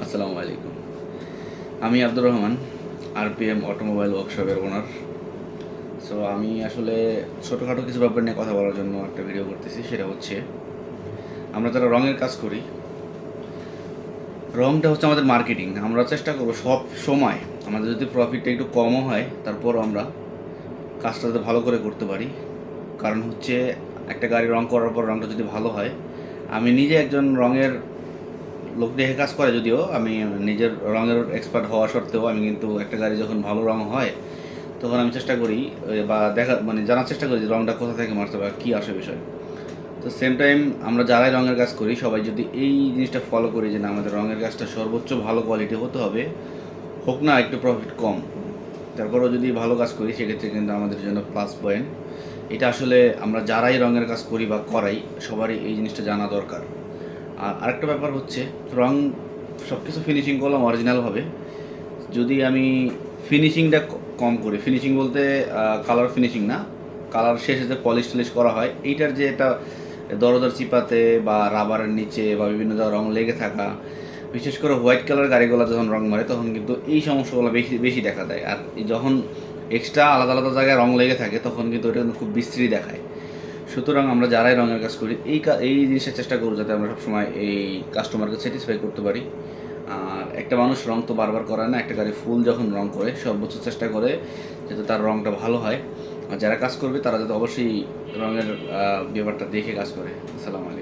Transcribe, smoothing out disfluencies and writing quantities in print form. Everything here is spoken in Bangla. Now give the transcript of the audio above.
আসসালামু আলাইকুম। আমি আব্দুর রহমান, আরপিএম অটোমোবাইল ওয়ার্কশপের ওনার। সো আমি আসলে ছোটোখাটো কিছু ব্যাপার নিয়ে কথা বলার জন্য একটা ভিডিও করতেছি। সেটা হচ্ছে, আমরা যারা রঙের কাজ করি, রঙটা হচ্ছে আমাদের মার্কেটিং। আমরা চেষ্টা করবো সব সময়, আমাদের যদি প্রফিটটা একটু কমও হয় তারপরও আমরা কাজটা যাতে ভালো করে করতে পারি। কারণ হচ্ছে, একটা গাড়ি রং করার পর রঙটা যদি ভালো হয়, আমি নিজে একজন রঙের লোক দেখে কাজ করে, যদিও আমি নিজের রঙের এক্সপার্ট হওয়া সত্ত্বেও আমি কিন্তু একটা গাড়ি যখন ভালো রং হয় তখন আমি চেষ্টা করি বা জানার চেষ্টা করি যে রংটা কোথা থেকে মারতে বা কী আসে বিষয়। তো সেম টাইম আমরা যারাই রঙের কাজ করি সবাই যদি এই জিনিসটা ফলো করি যে না, আমাদের রঙের কাজটা সর্বোচ্চ ভালো কোয়ালিটি হতে হবে, হোক না একটু প্রফিট কম, তারপরেও যদি ভালো কাজ করি সেক্ষেত্রে কিন্তু আমাদের জন্য প্লাস পয়েন্ট। এটা আসলে আমরা যারাই রঙের কাজ করি বা করাই সবারই এই জিনিসটা জানা দরকার। আর আরেকটা ব্যাপার হচ্ছে, রং সব কিছু ফিনিশিং করলাম অরিজিনালভাবে, যদি আমি ফিনিশিংটা কম করি, ফিনিশিং বলতে কালার ফিনিশিং না, কালার শেষে যে পলিশ টলিশ করা হয় এইটার যে এটা দরজার চিপাতে বা রাবারের নিচে বা বিভিন্ন জায়গায় রং লেগে থাকা, বিশেষ করে হোয়াইট কালার গাড়িগুলো যখন রং মারে তখন কিন্তু এই সমস্যাগুলো বেশি বেশি দেখা দেয়। আর যখন এক্সট্রা আলাদা আলাদা জায়গায় রং লেগে থাকে তখন কিন্তু এটা কিন্তু খুব বিশ্রী দেখায়। সুতরাং আমরা যারাই রঙের কাজ করি এই জিনিসের চেষ্টা করব যাতে আমরা সবসময় এই কাস্টমারকে স্যাটিসফাই করতে পারি। আর একটা মানুষ রং তো বারবার করে না, একটা গাড়ি ফুল যখন রং করে সর্বোচ্চ চেষ্টা করে যাতে তার রংটা ভালো হয়। আর যারা কাজ করবে তারা যাতে অবশ্যই রঙের ব্যাপারটা দেখে কাজ করে। আসসালামু আলাইকুম।